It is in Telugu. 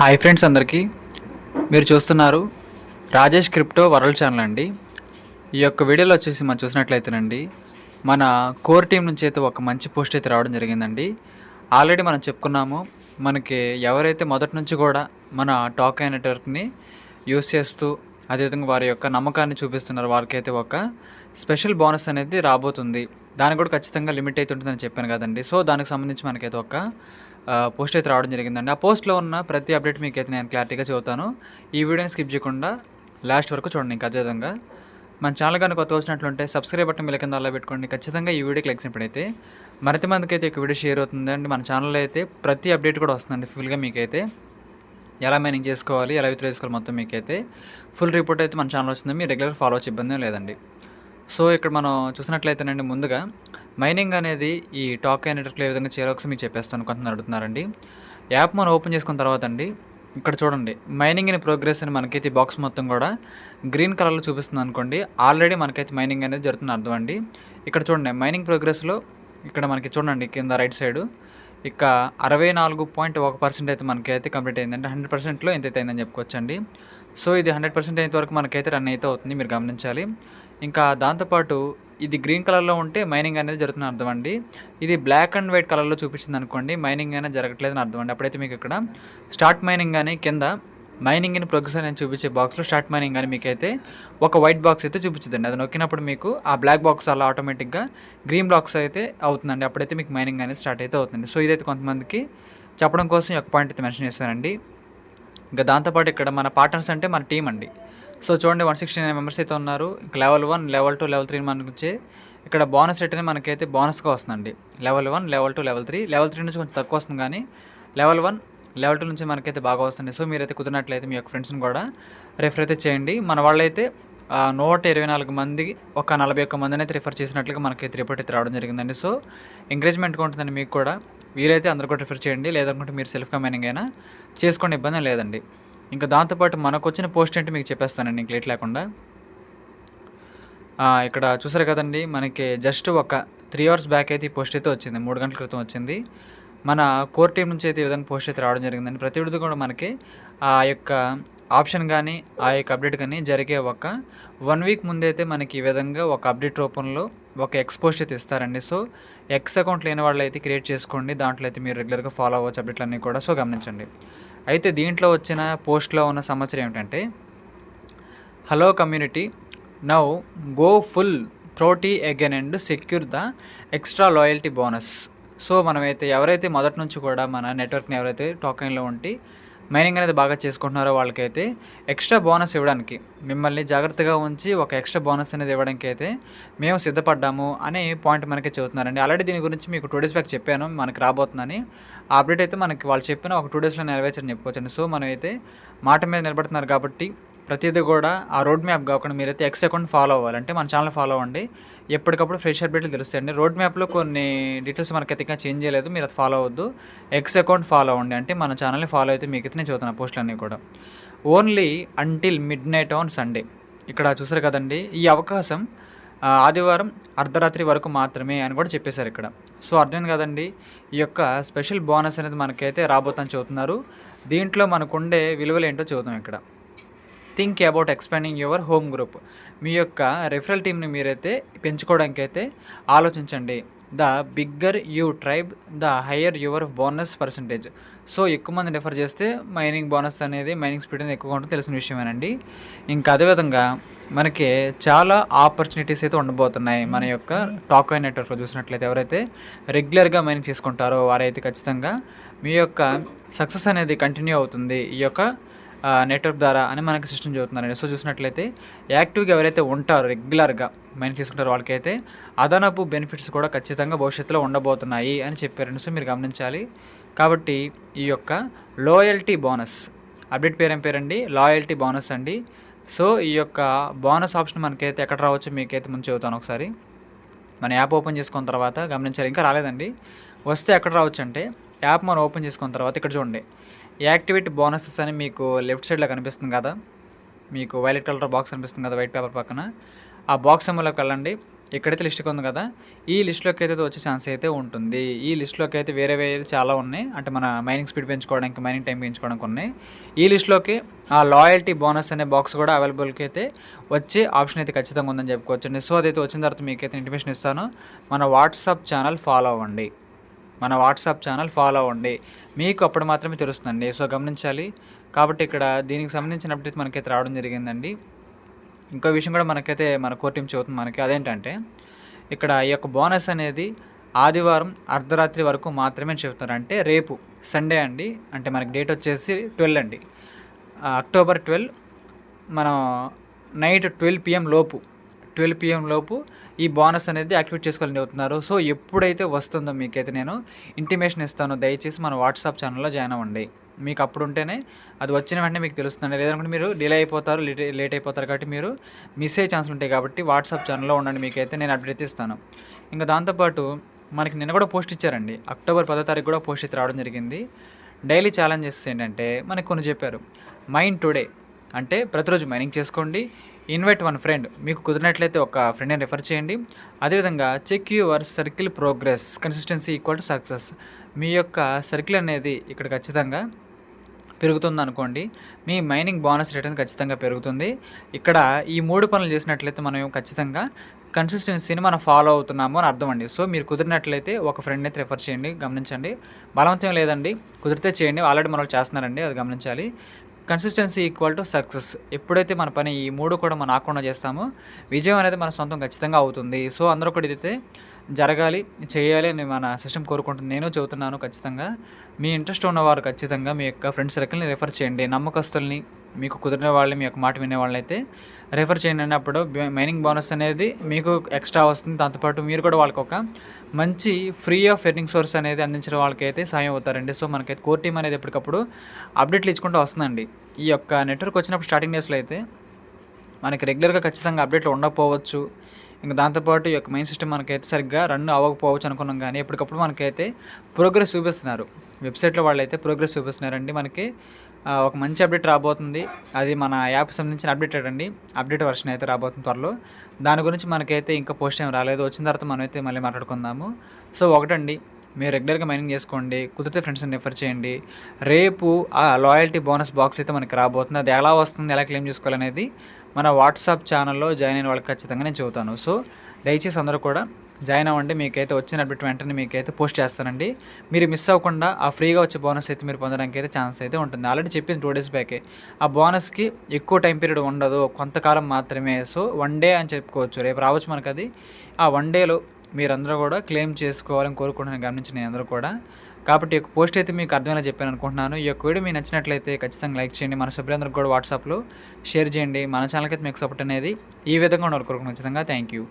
హాయ్ ఫ్రెండ్స్ అందరికీ. మీరు చూస్తున్నారు రాజేష్ క్రిప్టో వరల్డ్ ఛానల్ అండి. ఈ యొక్క వీడియోలో వచ్చేసి మనం చూసినట్లయితేనండి, మన కోర్ టీం నుంచి అయితే ఒక మంచి పోస్ట్ అయితే రావడం జరిగిందండి. ఆల్రెడీ మనం చెప్పుకున్నాము, మనకి ఎవరైతే మొదటి నుంచి కూడా మన టోకెన్ నెట్వర్క్ని యూస్ చేస్తూ అదేవిధంగా వారి యొక్క నమ్మకాన్ని చూపిస్తున్నారు, వాళ్ళకైతే ఒక స్పెషల్ బోనస్ అనేది రాబోతుంది. దానికి కూడా ఖచ్చితంగా లిమిట్ అయితే ఉంటుందని చెప్పాను కదండి. సో దానికి సంబంధించి మనకైతే ఒక పోస్ట్ అయితే రావడం జరిగిందండి. ఆ పోస్ట్‌లో ఉన్న ప్రతి అప్డేట్ మీకైతే నేను క్లారిటీగా చెబుతాను. ఈ వీడియోని స్కిప్ చేయకుండా లాస్ట్ వరకు చూడండి. ఇంకా అదేవిధంగా మన ఛానల్ కనుక కొత్తగా వచ్చినట్లుంటే సబ్స్క్రైబ్ బటన్ బెల్ కింద అలా పెట్టుకోండి. ఖచ్చితంగా ఈ వీడియోకి లైక్ చేసినప్పుడైతే మరింత మందికైతే ఈ వీడియో షేర్ అవుతుందండి. మన ఛానల్లో అయితే ప్రతి అప్డేట్ కూడా వస్తుందండి ఫుల్‌గా. మీకైతే ఎలా మైనింగ్ చేసుకోవాలి, ఎలా విత్‌డ్రా చేసుకోవాలి మొత్తం మీకైతే ఫుల్ రిపోర్ట్ అయితే మన ఛానల్ వస్తుంది. మీరు రెగ్యులర్ ఫాలో అవ్వచ్చు, ఇబ్బంది ఏం లేదండి. సో ఇక్కడ మనం చూసినట్లయితేనండి, ముందుగా మైనింగ్ అనేది ఈ టోకెన్ నెట్వర్క్లో ఏ విధంగా చేయాలో ఒకసారి మీకు చెప్పేస్తాను. కొంతమంది అడుగుతున్నారండి. యాప్ మనం ఓపెన్ చేసుకున్న తర్వాత అండి, ఇక్కడ చూడండి మైనింగ్ ఇన్ ప్రోగ్రెస్ అని మనకైతే ఈ బాక్స్ మొత్తం కూడా గ్రీన్ కలర్లో చూపిస్తుంది అనుకోండి. ఆల్రెడీ మనకైతే మైనింగ్ అనేది జరుగుతున్న అర్థం అండి. ఇక్కడ చూడండి మైనింగ్ ప్రోగ్రెస్లో ఇక్కడ మనకి చూడండి కింద రైట్ సైడు ఇక 64.1% అయితే మనకైతే కంప్లీట్ అయిందండి. 100%లో ఎంతైతే అయిందని చెప్పుకోవచ్చండి. సో ఇది 100% అయ్యేంత వరకు మనకైతే రన్ అయితే అవుతుంది, మీరు గమనించాలి. ఇంకా దాంతోపాటు ఇది గ్రీన్ కలర్లో ఉంటే మైనింగ్ అనేది జరుగుతుందని అర్థం అండి. ఇది బ్లాక్ అండ్ వైట్ కలర్లో చూపించింది అనుకోండి, మైనింగ్ అనేది జరగట్లేదని అర్థం అండి. అప్పుడైతే మీకు ఇక్కడ స్టార్ట్ మైనింగ్ అని కింద మైనింగ్ ఇన్ ప్రోగ్రెస్ అని చూపించే బాక్స్లో స్టార్ట్ మైనింగ్ అని మీకైతే ఒక వైట్ బాక్స్ అయితే చూపించదండి. అది నొక్కినప్పుడు మీకు ఆ బ్లాక్ బాక్స్ అలా ఆటోమేటిక్గా గ్రీన్ బాక్స్ అయితే అవుతుందండి. అప్పుడైతే మీకు మైనింగ్ అనేది స్టార్ట్ అయితే అవుతుంది. సో ఇదైతే కొంతమందికి చెప్పడం కోసం ఈ ఒక పాయింట్ అయితే మెన్షన్ చేశానండి. ఇంకా దాంతోపాటు ఇక్కడ మన పార్ట్నర్స్ అంటే మన టీం అండి. సో చూడండి 169 మెంబర్స్ అయితే ఉన్నారు. ఇంకా లెవెల్ 1, లెవెల్ 2, లెవెల్ 3 మనకి ఇక్కడ బోనస్ రేట్ అనేది మనకైతే బోనస్గా వస్తుందండి. Level 1, level 2, level 3. లెవెల్ 3 నుంచి కొంచెం తక్కువ వస్తుంది, కానీ లెవెల్ 1, లెవెల్ 2 నుంచి మనకైతే బాగా వస్తుంది. సో మీరైతే కుదిరినట్లయితే మీ యొక్క ఫ్రెండ్స్ని కూడా రెఫర్ అయితే చేయండి. మన వాళ్ళైతే 124 మంది ఒక 41 మందిని అయితే రిఫర్ చేసినట్లుగా మనకైతే రిపోర్ట్ అయితే రావడం జరిగిందండి. సో ఎంకరేజ్మెంట్గా ఉంటుందండి మీకు కూడా. వీలైతే అందరూ కూడా రిఫర్ చేయండి, లేదనుకుంటే మీరు సెల్ఫ్గా మైనింగ్ అయినా చేసుకోండి, ఇబ్బంది లేదండి. ఇంకా దాంతోపాటు మనకు వచ్చిన పోస్ట్ ఏంటి మీకు చెప్పేస్తానండి ఇంక లేట్ లేకుండా. ఇక్కడ చూసారు కదండి, మనకి జస్ట్ ఒక 3 అవర్స్ బ్యాక్ అయితే ఈ పోస్ట్ అయితే వచ్చింది, 3 గంటల క్రితం వచ్చింది. మన కోర్ టీం నుంచి అయితే ఈ విధంగా పోస్ట్ అయితే రావడం జరిగిందండి. ప్రతి విడత కూడా మనకి ఆ యొక్క ఆప్షన్ కానీ ఆ యొక్క అప్డేట్ కానీ జరిగే ఒక 1 వీక్ ముందైతే మనకి ఈ విధంగా ఒక అప్డేట్ రూపంలో ఒక ఎక్స్ పోస్ట్ అయితే ఇస్తారండి. సో ఎక్స్ అకౌంట్ లేని వాళ్ళు అయితే క్రియేట్ చేసుకోండి, దాంట్లో అయితే మీరు రెగ్యులర్గా ఫాలో అవ్వచ్చు అప్డేట్లన్నీ కూడా. సో గమనించండి. అయితే దీంట్లో వచ్చిన పోస్ట్లో ఉన్న సమాచారం ఏమిటంటే, hello community, now go full throttle again and secure the extra loyalty bonus. So మనమైతే ఎవరైతే మొదటి నుంచి కూడా మన నెట్వర్క్ని ఎవరైతే టోకెన్లో ఉండి మైనింగ్ అనేది బాగా చేసుకుంటున్నారో వాళ్ళకైతే ఎక్స్ట్రా బోనస్ ఇవ్వడానికి, మిమ్మల్ని జాగ్రత్తగా ఉంచి ఒక ఎక్స్ట్రా బోనస్ అనేది ఇవ్వడానికి అయితే మేము సిద్ధపడ్డాము అనే పాయింట్ మనకి చెబుతున్నారండి. ఆల్రెడీ దీని గురించి మీకు 2 డేస్ బ్యాక్ చెప్పాను, మనకి రాబోతుందని. ఆ అప్డేట్ అయితే మనకి వాళ్ళు చెప్పిన ఒక 2 డేస్లో నెరవేర్చని చెప్పుకోవచ్చండి. సో మనమైతే మాట మీద నిలబడుతున్నారు కాబట్టి ప్రతిదీ కూడా ఆ రోడ్ మ్యాప్ కాకుండా మీరైతే ఎక్స్ అకౌంట్ ఫాలో అవ్వాలంటే మన ఛానల్ ఫాలో అవ్వండి. ఎప్పటికప్పుడు ఫ్రెష్ అప్డేట్లు తెలుస్తాయండి. రోడ్ మ్యాప్లో కొన్ని డీటెయిల్స్ మనకైతే ఇంకా చేంజ్ చేయలేదు, మీరు అది ఫాలో అవ్వద్దు. ఎక్స్ అకౌంట్ ఫాలో అవ్వండి, అంటే మన ఛానల్ని ఫాలో అయితే మీకు అయితే నేను చదువుతాను పోస్టులు అన్నీ కూడా. Only until mid night on Sunday. ఇక్కడ చూసారు కదండి, ఈ అవకాశం ఆదివారం అర్ధరాత్రి వరకు మాత్రమే అని కూడా చెప్పేశారు ఇక్కడ. సో అర్థం కదండి, ఈ యొక్క స్పెషల్ బోనస్ అనేది మనకైతే రాబోతుందని చెబుతున్నారు. దీంట్లో మనకుండే విలువలు ఏంటో చూద్దాం ఇక్కడ. Think about expanding your home group. మీ యొక్క రెఫరల్ టీమ్ని మీరైతే పెంచుకోవడానికి అయితే ఆలోచించండి. The bigger you tribe the higher your bonus percentage. So ఎక్కువ మంది రెఫర్ చేస్తే మైనింగ్ బోనస్ అనేది, మైనింగ్ స్పీడ్ అనేది ఎక్కువగా ఉంటుంది, తెలిసిన విషయమేనండి. ఇంకా అదేవిధంగా మనకి చాలా ఆపర్చునిటీస్ అయితే ఉండబోతున్నాయి మన యొక్క టోకెన్ నెట్వర్క్లో. చూసినట్లయితే ఎవరైతే రెగ్యులర్గా మైనింగ్ చేసుకుంటారో వారైతే ఖచ్చితంగా మీ యొక్క సక్సెస్ అనేది కంటిన్యూ అవుతుంది ఈ యొక్క నెట్వర్క్ ద్వారా అని మనకి సిస్టమ్ చెబుతున్నారండి. సో చూసినట్లయితే యాక్టివ్గా ఎవరైతే ఉంటారో రెగ్యులర్గా మైనింగ్ చేసుకుంటారో వాళ్ళకైతే అదనపు బెనిఫిట్స్ కూడా ఖచ్చితంగా భవిష్యత్తులో ఉండబోతున్నాయి అని చెప్పారండి. సో మీరు గమనించాలి. కాబట్టి ఈ యొక్క లాయల్టీ బోనస్ అప్డేట్ పేరు ఏం పేరండి, లాయల్టీ బోనస్ అండి. సో ఈ యొక్క బోనస్ ఆప్షన్ మనకైతే ఎక్కడ రావచ్చో మీకైతే ముందు చెబుతాను ఒకసారి. మన యాప్ ఓపెన్ చేసుకున్న తర్వాత గమనించాలి, ఇంకా రాలేదండి. వస్తే ఎక్కడ రావచ్చు అంటే, యాప్ మనం ఓపెన్ చేసుకున్న తర్వాత ఇక్కడ చూడండి, యాక్టివేట్ బోనసెస్ అని మీకు లెఫ్ట్ సైడ్లో కనిపిస్తుంది కదా, మీకు వైలెట్ కలర్ బాక్స్ కనిపిస్తుంది కదా వైట్ పేపర్ పక్కన. ఆ బాక్స్ సింబల్లోకి వెళ్ళండి. ఎక్కడైతే లిస్ట్‌కి ఉంది కదా! ఈ లిస్ట్‌లోకి అయితే వచ్చే ఛాన్స్ అయితే ఉంటుంది. ఈ లిస్ట్‌లోకి అయితే వేరే వేరే చాలా ఉన్నాయి. అంటే మన మైనింగ్ స్పీడ్ పెంచుకోవడానికి, మైనింగ్ టైం పెంచుకోవడానికి ఉన్నాయి. ఈ లిస్ట్‌లోకి ఆ లాయల్టీ బోనస్ అనే బాక్స్ కూడా అవైలబుల్‌కి అయితే వచ్చే ఆప్షన్ అయితే ఖచ్చితంగా ఉందని చెప్పుకోవచ్చండి. సో, అదైతే వచ్చిన తర్వాత మీకైతే ఇంటిమేషన్ ఇస్తాను. మన వాట్సాప్ ఛానల్ ఫాలో అవ్వండి. మన వాట్సాప్ ఛానల్ ఫాలో అవ్వండి. మీకు అప్పుడు మాత్రమే తెలుస్తుందండి. సో, గమనించాలి. కాబట్టి ఇక్కడ దీనికి సంబంధించిన అప్డేట్ మనకైతే రావడం జరిగిందండి. ఇంకో విషయం కూడా మనకైతే మన కోర్ టీమ్ చెబుతుంది మనకి. అదేంటంటే ఇక్కడ ఈ యొక్క బోనస్ అనేది ఆదివారం అర్ధరాత్రి వరకు మాత్రమే చెబుతున్నారు. అంటే రేపు సండే అండి. అంటే మనకి డేట్ వచ్చేసి 12 అండి. అక్టోబర్ 12 మనం నైట్ 12 PM లోపు 12 PM లోపు ఈ బోనస్ అనేది యాక్టివేట్ చేసుకోవాలని చెబుతున్నారు. సో, ఎప్పుడైతే వస్తుందో మీకైతే నేను ఇంటిమేషన్ ఇస్తాను. దయచేసి మన వాట్సాప్ ఛానల్‌లో జాయిన్ అవ్వండి. మీకు అప్పుడు ఉంటేనే అది వచ్చిన వెంటనే మీకు తెలుస్తుందండి. లేదనుకుంటే మీరు డిలే అయిపోతారు, లేట్ అయిపోతారు కాబట్టి మీరు మిస్ అయ్యే ఛాన్సులు ఉంటాయి కాబట్టి వాట్సాప్ ఛానల్‌లో ఉండండి. మీకైతే నేను అప్డేట్ ఇస్తాను. ఇంకా దాంతోపాటు మనకి నిన్న కూడా పోస్ట్ ఇచ్చారండి. అక్టోబర్ 10వ తారీఖు కూడా పోస్ట్ అయితే రావడం జరిగింది. డైలీ ఛాలెంజెస్ ఏంటంటే మనకు కొన్ని చెప్పారు. మైన్ టుడే అంటే ప్రతిరోజు మైనింగ్ చేసుకోండి. ఇన్వైట్ వన్ ఫ్రెండ్, మీకు కుదిరినట్లయితే ఒక ఫ్రెండ్ని రిఫర్ చేయండి. అదేవిధంగా check your circle progress consistency equal to success. మీ యొక్క సర్కిల్ అనేది ఇక్కడ ఖచ్చితంగా పెరుగుతుందనుకోండి, మీ మైనింగ్ బోనస్ రేట్ అనేది ఖచ్చితంగా పెరుగుతుంది. ఇక్కడ ఈ 3 పనులు చేసినట్లయితే మనం ఖచ్చితంగా కన్సిస్టెన్సీని మనం ఫాలో అవుతున్నాము అని అర్థం అండి. సో, మీరు కుదిరినట్లయితే ఒక ఫ్రెండ్‌ని అయితే రిఫర్ చేయండి. గమనించండి. బలవంతం లేదండి. కుదిరితే చేయండి. ఆల్రెడీ మనోళ్ళు చేస్తున్నారండి. అది గమనించాలి. Consistency equal to success. ఎప్పుడైతే మన పని ఈ 3 కూడా మనం ఆగకుండా చేస్తామో విజయం అనేది మన సొంతం ఖచ్చితంగా అవుతుంది. సో, అందరూ కూడా ఇదైతే జరగాలి, చేయాలి అని మన సిస్టమ్ కోరుకుంటుంది. నేను చెబుతున్నాను ఖచ్చితంగా. మీ ఇంట్రెస్ట్ ఉన్నవారు ఖచ్చితంగా మీ యొక్క ఫ్రెండ్ సర్కిల్‌ని రిఫర్ చేయండి. నమ్మకస్తుల్ని, మీకు కుదిరిన వాళ్ళని, మీ యొక్క మాట వినే వాళ్ళనైతే రిఫర్ చేయండి. అన్నప్పుడు మైనింగ్ బోనస్ అనేది మీకు ఎక్స్ట్రా వస్తుంది. దాంతోపాటు మీరు కూడా వాళ్ళకొక మంచి ఫ్రీ ఆఫ్ ఎర్నింగ్ సోర్స్ అనేది అందించిన వాళ్ళకైతే సాయం అవుతారండి. సో, మనకైతే కోర్ టీమ్ అనేది ఎప్పటికప్పుడు అప్డేట్లు ఇచ్చుకుంటూ వస్తుందండి. ఈ యొక్క నెట్వర్క్ వచ్చినప్పుడు స్టార్టింగ్ డేస్‌లో అయితే మనకి రెగ్యులర్‌గా ఖచ్చితంగా అప్డేట్లు ఉండకపోవచ్చు. ఇంక దాంతోపాటు ఈ యొక్క మైన్ సిస్టమ్ మనకైతే సరిగ్గా రన్ అవ్వకపోవచ్చు అనుకున్నాం గానీ, ఎప్పటికప్పుడు మనకైతే ప్రోగ్రెస్ చూపిస్తున్నారు. వెబ్‌సైట్‌లో వాళ్ళైతే ప్రోగ్రెస్ చూపిస్తున్నారండి. మనకి ఒక మంచి అప్డేట్ రాబోతుంది. అది మన యాప్‌కి సంబంధించిన అప్డేటెడ్ అండి. అప్డేట్ వర్షన్ అయితే రాబోతుంది త్వరలో. దాని గురించి మనకైతే ఇంకా పోస్ట్ ఏమి రాలేదు. వచ్చిన తర్వాత మనమైతే మళ్ళీ మాట్లాడుకుందాము. సో, ఒకటండి, మీరు రెగ్యులర్‌గా మైనింగ్ చేసుకోండి. కుదిరితే ఫ్రెండ్స్‌ని రిఫర్ చేయండి. రేపు ఆ లాయల్టీ బోనస్ బాక్స్ అయితే మనకి రాబోతుంది. అది ఎలా వస్తుంది, ఎలా క్లెయిమ్ చేసుకోవాలనేది మన వాట్సాప్ ఛానల్‌లో జాయిన్ అయిన వాళ్ళకి ఖచ్చితంగా నేను చెబుతాను. సో, దయచేసి అందరూ కూడా జాయిన్ అవ్వండి. మీకైతే వచ్చిన అప్డేట్ వెంటనే మీకైతే పోస్ట్ చేస్తానండి. మీరు మిస్ అవ్వకుండా ఆ ఫ్రీగా వచ్చే బోనస్ అయితే మీరు పొందడానికి అయితే ఛాన్స్ అయితే ఉంటుంది. ఆల్రెడీ చెప్పింది 2 డేస్ బ్యాకే. ఆ బోనస్‌కి ఎక్కువ టైం పీరియడ్ ఉండదు. కొంతకాలం మాత్రమే. సో, 1 డే అని చెప్పుకోవచ్చు. రేపు రావచ్చు మనకది. ఆ 1 డేలో మీరందరూ కూడా క్లెయిమ్ చేసుకోవాలని కోరుకుంటున్నాను. గమనించండి అందరూ కూడా. కాబట్టి ఈ యొక్క పోస్ట్ అయితే మీకు అర్థమయ్యేలా చెప్పాను అనుకుంటున్నాను. ఈ యొక్క వీడియో మీకు నచ్చినట్లయితే ఖచ్చితంగా లైక్ చేయండి. మన సభ్యులందరికీ కూడా వాట్సాప్‌లో షేర్ చేయండి. మన ఛానల్‌కి అయితే మీకు సపోర్ట్ అనేది ఈ విధంగా ఉండాలి కోరుకుంటున్నాను. ఖచ్చితంగా థ్యాంక్ యూ.